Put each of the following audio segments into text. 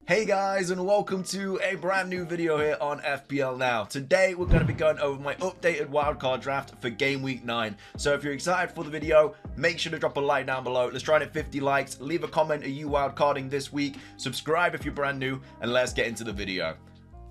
Hey guys, and welcome to a brand new video here on FPL Now. Today we're going to be going over my updated wildcard draft for game week 9. So if you're excited for the video, make sure to drop a like down below. Let's try to hit 50 likes. Leave a comment, are you wildcarding this week? Subscribe if you're brand new, and let's get into the video.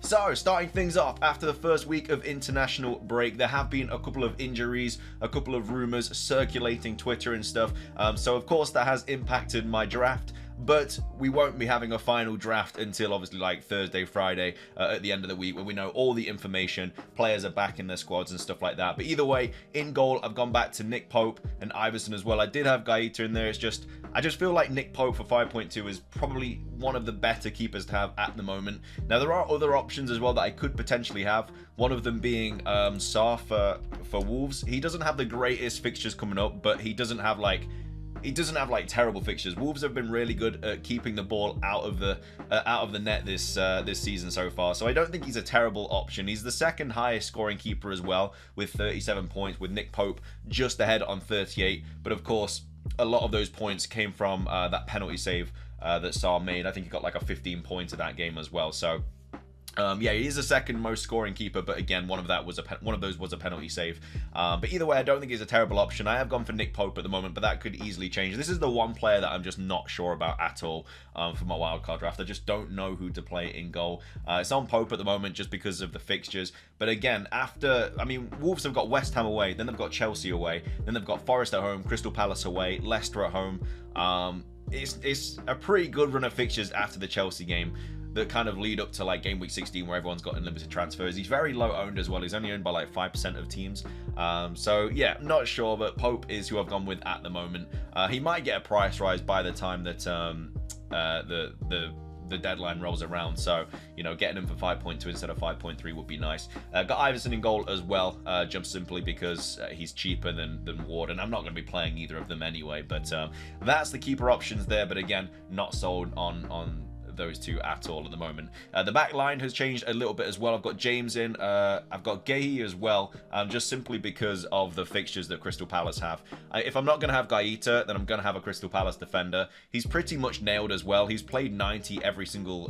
So, starting things off, after the first week of international break, there have been a couple of injuries, a couple of rumors circulating Twitter and stuff. So of course that has impacted my draft. But we won't be having a final draft until obviously like Thursday, Friday at the end of the week when we know all the information, players are back in their squads and stuff like that. But either way, in goal, I've gone back to Nick Pope and Iverson as well. I did have Gaeta in there. I just feel like Nick Pope for 5.2 is probably one of the better keepers to have at the moment. Now, there are other options as well that I could potentially have. One of them being Saar for Wolves. He doesn't have the greatest fixtures coming up, but he doesn't have like terrible fixtures. Wolves have been really good at keeping the ball out of the net this season so far. So I don't think he's a terrible option. He's the second highest scoring keeper as well with 37 points, with Nick Pope just ahead on 38. But of course, a lot of those points came from that penalty save that Saar made. I think he got like a 15 points of that game as well. So yeah, he is the second most scoring keeper, but again, one of those was a penalty save. But either way, I don't think he's a terrible option. I have gone for Nick Pope at the moment, but that could easily change. This is the one player that I'm just not sure about at all for my wildcard draft. I just don't know who to play in goal. It's on Pope at the moment just because of the fixtures. But again, Wolves have got West Ham away, then they've got Chelsea away, then they've got Forest at home, Crystal Palace away, Leicester at home. It's a pretty good run of fixtures after the Chelsea game that kind of lead up to like game week 16 where everyone's got unlimited transfers. He's very low owned as well. He's only owned by like 5% of teams. So yeah, not sure, but Pope is who I've gone with at the moment. He might get a price rise by the time that the deadline rolls around, so you know, getting him for 5.2 instead of 5.3 would be nice. Got Iverson in goal as well, just simply because he's cheaper than Ward, and I'm not going to be playing either of them anyway. But that's the keeper options there. But again, not sold on those two at all at the moment. The back line has changed a little bit as well. I've got James in, I've got Gahey as well, just simply because of the fixtures that Crystal Palace have. If I'm not going to have Gaeta, then I'm going to have a Crystal Palace defender. He's pretty much nailed as well. He's played 90 every single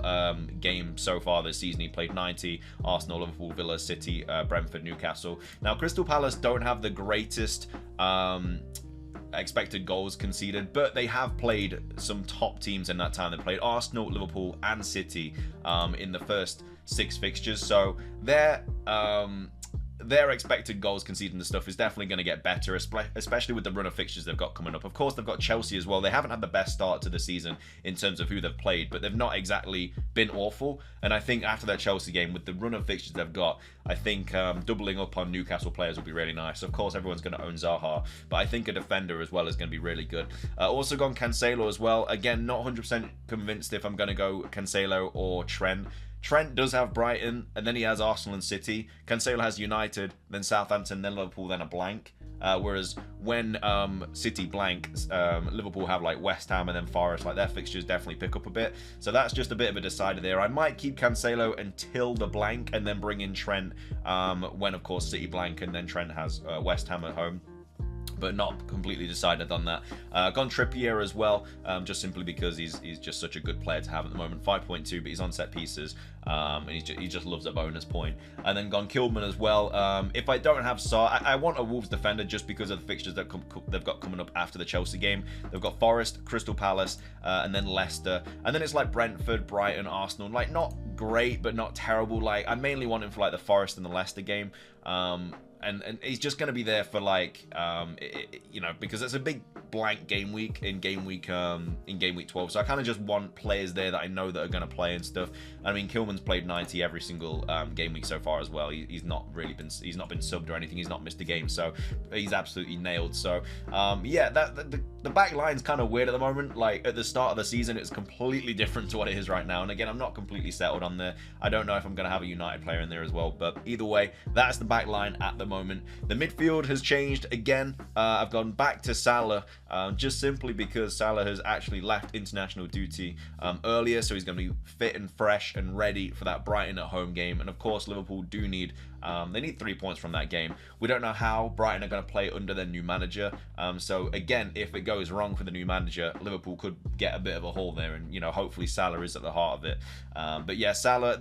game so far this season. He played 90, Arsenal, Liverpool, Villa, City, Brentford, Newcastle. Now, Crystal Palace don't have the greatest expected goals conceded, but they have played some top teams in that time. They played Arsenal, Liverpool, and City in the first 6 fixtures, so their expected goals conceded and stuff is definitely going to get better, especially with the run of fixtures they've got coming up. Of course, they've got Chelsea as well. They haven't had the best start to the season in terms of who they've played, but they've not exactly been awful. And I think after that Chelsea game, with the run of fixtures they've got, I think doubling up on Newcastle players will be really nice. Of course, everyone's going to own Zaha, but I think a defender as well is going to be really good. Also gone Cancelo as well. Again, not 100% convinced if I'm going to go Cancelo or Trent. Trent does have Brighton, and then he has Arsenal and City. Cancelo has United, then Southampton, then Liverpool, then a blank. Whereas when City blank, Liverpool have like West Ham and then Forest. Like, their fixtures definitely pick up a bit. So that's just a bit of a decider there. I might keep Cancelo until the blank and then bring in Trent when, of course, City blank and then Trent has West Ham at home, but not completely decided on that. Gone Trippier as well, just simply because he's just such a good player to have at the moment. 5.2, but he's on set pieces, and he just loves a bonus point. And then gone Kilman as well. If I don't have Saar, I want a Wolves defender just because of the fixtures that they've got coming up after the Chelsea game. They've got Forest, Crystal Palace, and then Leicester. And then it's like Brentford, Brighton, Arsenal. Like, not great, but not terrible. Like, I mainly want him for like the Forest and the Leicester game. And he's just going to be there for like, you know, because it's a big blank game week in game week 12. So I kind of just want players there that I know that are going to play and stuff. I mean, Kilman's played 90 every single game week so far as well. He's not been subbed or anything. He's not missed a game, so he's absolutely nailed. So yeah, the back line's kind of weird at the moment. Like, at the start of the season, it's completely different to what it is right now. And again, I'm not completely settled on there. I don't know if I'm going to have a United player in there as well. But either way, that's the back line at the moment. The midfield has changed again. I've gone back to Salah, just simply because Salah has actually left international duty earlier, so he's going to be fit and fresh and ready for that Brighton at home game. And of course, Liverpool do need They need 3 points from that game. We don't know how Brighton are going to play under their new manager. So again, if it goes wrong for the new manager, Liverpool could get a bit of a haul there, and hopefully Salah is at the heart of it. But yeah, Salah,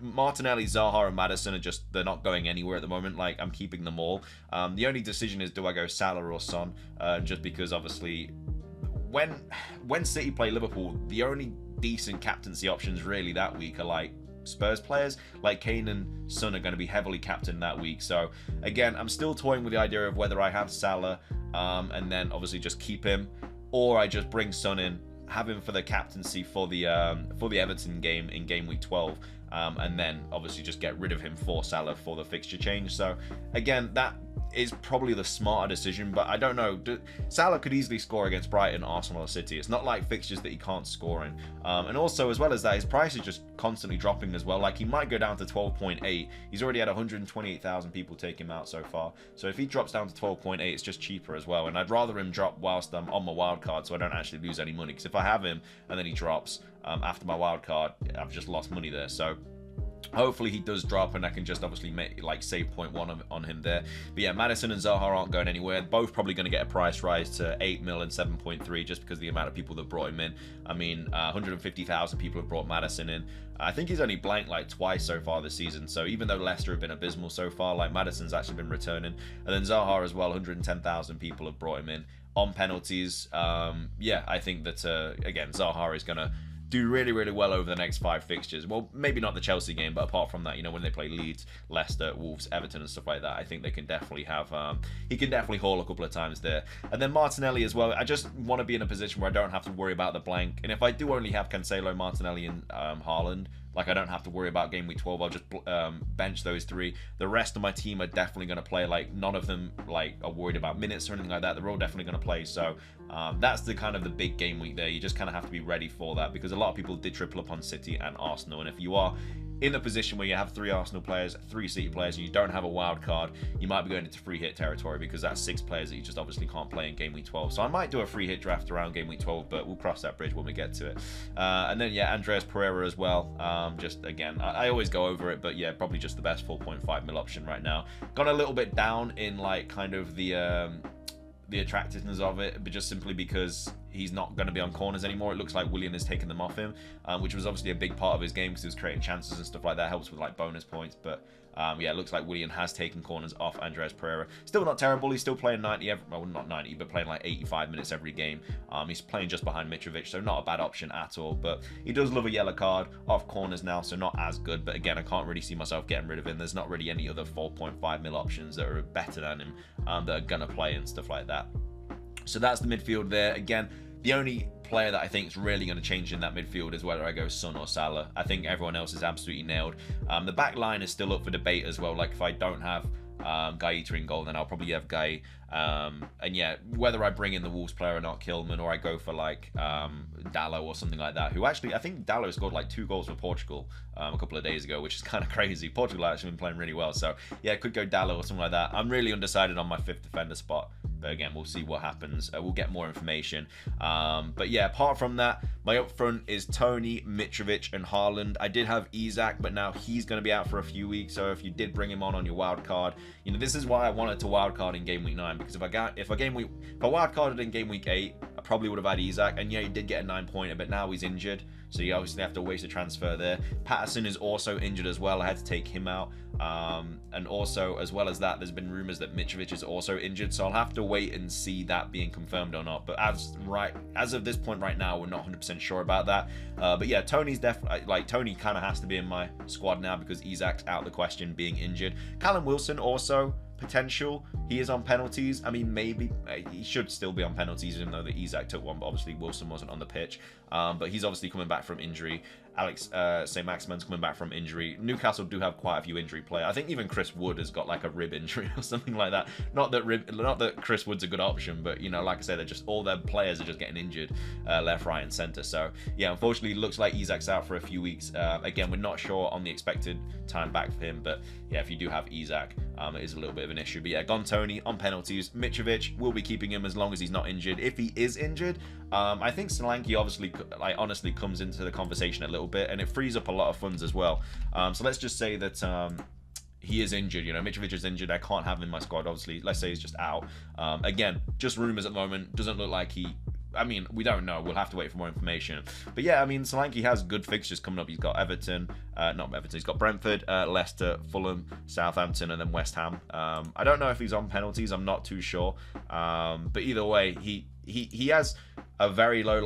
Martinelli, Zaha, and Maddison are they're not going anywhere at the moment. Like, I'm keeping them all. The only decision is, do I go Salah or Son? Just because obviously, when City play Liverpool, the only decent captaincy options really that week are like Spurs players. Like Kane and Son are going to be heavily captained that week. So again, I'm still toying with the idea of whether I have Salah and then obviously just keep him, or I just bring Son in, have him for the captaincy for the Everton game in game week 12, and then obviously just get rid of him for Salah for the fixture change. So again, that is probably the smarter decision, but I don't know. Salah could easily score against Brighton, Arsenal, or City. It's not like fixtures that he can't score in. And also, as well as that, his price is just constantly dropping as well. Like, he might go down to 12.8. He's already had 128,000 people take him out so far. So if he drops down to 12.8, it's just cheaper as well. And I'd rather him drop whilst I'm on my wild card, so I don't actually lose any money. Because if I have him and then he drops after my wild card, I've just lost money there. So hopefully he does drop, and I can just obviously save 0.1 on him there. But yeah, Maddison and Zaha aren't going anywhere. Both probably going to get a price rise to 8 mil and 7.3 just because of the amount of people that brought him in. I mean, 150,000 people have brought Maddison in. I think he's only blanked like twice so far this season. So even though Leicester have been abysmal so far, like, Maddison's actually been returning. And then Zaha as well, 110,000 people have brought him in on penalties. Yeah, I think that again, Zaha is going to do really, really well over the next 5 fixtures. Well, maybe not the Chelsea game, but apart from that, when they play Leeds, Leicester, Wolves, Everton, and stuff like that, I think they can definitely have, he can definitely haul a couple of times there. And then Martinelli as well. I just want to be in a position where I don't have to worry about the blank. And if I do only have Cancelo, Martinelli, and Haaland, like, I don't have to worry about game week 12. I'll just bench those 3. The rest of my team are definitely going to play. Like, none of them are worried about minutes or anything like that. They're all definitely going to play. So that's the kind of the big game week there. You just kind of have to be ready for that, because a lot of people did triple up on City and Arsenal. And if you are in a position where you have 3 Arsenal players, 3 City players, and you don't have a wild card, you might be going into free hit territory, because that's 6 players that you just obviously can't play in game week 12. So I might do a free hit draft around game week 12, but we'll cross that bridge when we get to it. And then yeah, Andreas Pereira as well. Just again, I always go over it, but yeah, probably just the best 4.5 mil option right now. Gone a little bit down in like kind of the attractiveness of it, but just simply because he's not going to be on corners anymore. It looks like Willian has taken them off him, which was obviously a big part of his game because he was creating chances and stuff like that. Helps with like bonus points, but yeah, it looks like Willian has taken corners off Andreas Pereira. Still not terrible. He's still playing 90 well, not 90, but playing like 85 minutes every game. He's playing just behind Mitrovic, so not a bad option at all. But he does love a yellow card off corners now, so not as good. But again, I can't really see myself getting rid of him. There's not really any other 4.5 mil options that are better than him that are gonna play and stuff like that. So that's the midfield there. Again, the only player that I think is really going to change in that midfield is whether I go Son or Salah. I think everyone else is absolutely nailed. The back line is still up for debate as well. Like, if I don't have Gaeta in goal, then I'll probably have Guy. And yeah, whether I bring in the Wolves player or not, Kilman, or I go for like Dallo or something like that, who actually, I think Dallo scored like 2 goals for Portugal a couple of days ago, which is kind of crazy. Portugal have actually been playing really well. So yeah, could go Dallo or something like that. I'm really undecided on my 5th defender spot. But again, we'll see what happens. We'll get more information. But yeah, apart from that, my up front is Tony, Mitrovic, and Haaland. I did have Isak, but now he's going to be out for a few weeks. So if you did bring him on your wild card, this is why I wanted to wild card in game week 9, because if I wild carded in game week 8, I probably would have had Isak. And yeah, he did get a 9-pointer, but now he's injured, so you obviously have to waste a transfer there. Patterson is also injured as well. I had to take him out. And also, as well as that, there's been rumors that Mitrovic is also injured, so I'll have to wait and see that being confirmed or not. But as of this point right now, we're not 100% sure about that. But yeah, Tony's definitely, like, Tony kind of has to be in my squad now because Isak's out of the question, being injured. Callum Wilson also potential. He is on penalties. I mean, maybe he should still be on penalties, even though the Isak took one, but obviously Wilson wasn't on the pitch. But he's obviously coming back from injury. Alex St. Maximin's coming back from injury. Newcastle do have quite a few injury players. I think even Chris Wood has got like a rib injury or something like that. Not that Chris Wood's a good option, but like I said, they're just, all their players are just getting injured left, right, and centre. So yeah, unfortunately, it looks like Isak's out for a few weeks. Again, we're not sure on the expected time back for him, but yeah, if you do have Isak, it is a little bit of an issue. But yeah, gone Tony on penalties. Mitrovic, will be keeping him as long as he's not injured. If he is injured, I think Solanke obviously, honestly comes into the conversation a little bit, and it frees up a lot of funds as well. So let's just say that he is injured. You know, Mitrovic is injured. I can't have him in my squad, obviously. Let's say he's just out. Again, just rumors at the moment. Doesn't look like he... I mean, we don't know. We'll have to wait for more information. But yeah, I mean, Solanke has good fixtures coming up. He's got Everton, not Everton, he's got Brentford, Leicester, Fulham, Southampton, and then West Ham. I don't know if he's on penalties. I'm not too sure. But either way, he has a very low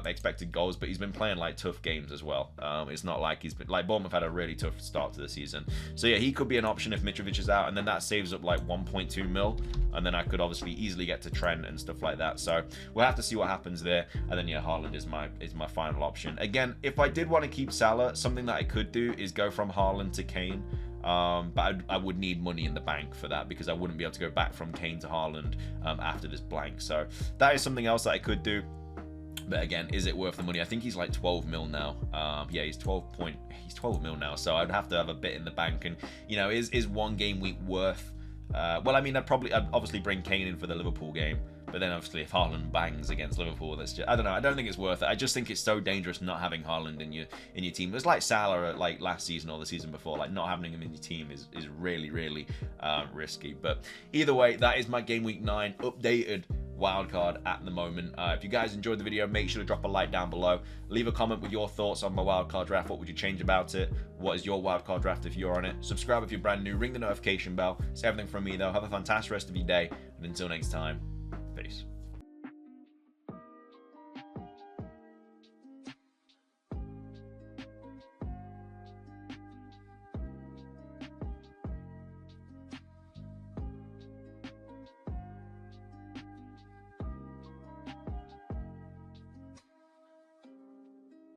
expected goals, but he's been playing like tough games as well. It's not like he's been like Bournemouth had a really tough start to the season. So yeah, he could be an option if Mitrovic is out, and then that saves up like 1.2 mil, and then I could obviously easily get to Trent and stuff like that. So we'll have to see what happens there. And then yeah, Haaland is my final option. Again, if I did want to keep Salah, something that I could do is go from Haaland to Kane. But I would need money in the bank for that, because I wouldn't be able to go back from Kane to Haaland after this blank. So that is something else that I could do. But again, is it worth the money? I think he's like 12 mil now. Yeah, he's 12 mil now. So I'd have to have a bit in the bank. And you know, is one game week worth? Well, I mean, I'd obviously bring Kane in for the Liverpool game. But then obviously if Haaland bangs against Liverpool, that's just, I don't know. I don't think it's worth it. I just think it's so dangerous not having Haaland in your team. It was like Salah like last season or the season before. Like not having him in your team is really risky. But either way, that is my game week 9 updated wildcard at the moment. If you guys enjoyed the video, make sure to drop a like down below. Leave a comment with your thoughts on my wildcard draft. What would you change about it? What is your wildcard draft if you're on it? Subscribe if you're brand new. Ring the notification bell. It's everything from me though. Have a fantastic rest of your day. And until next time, peace.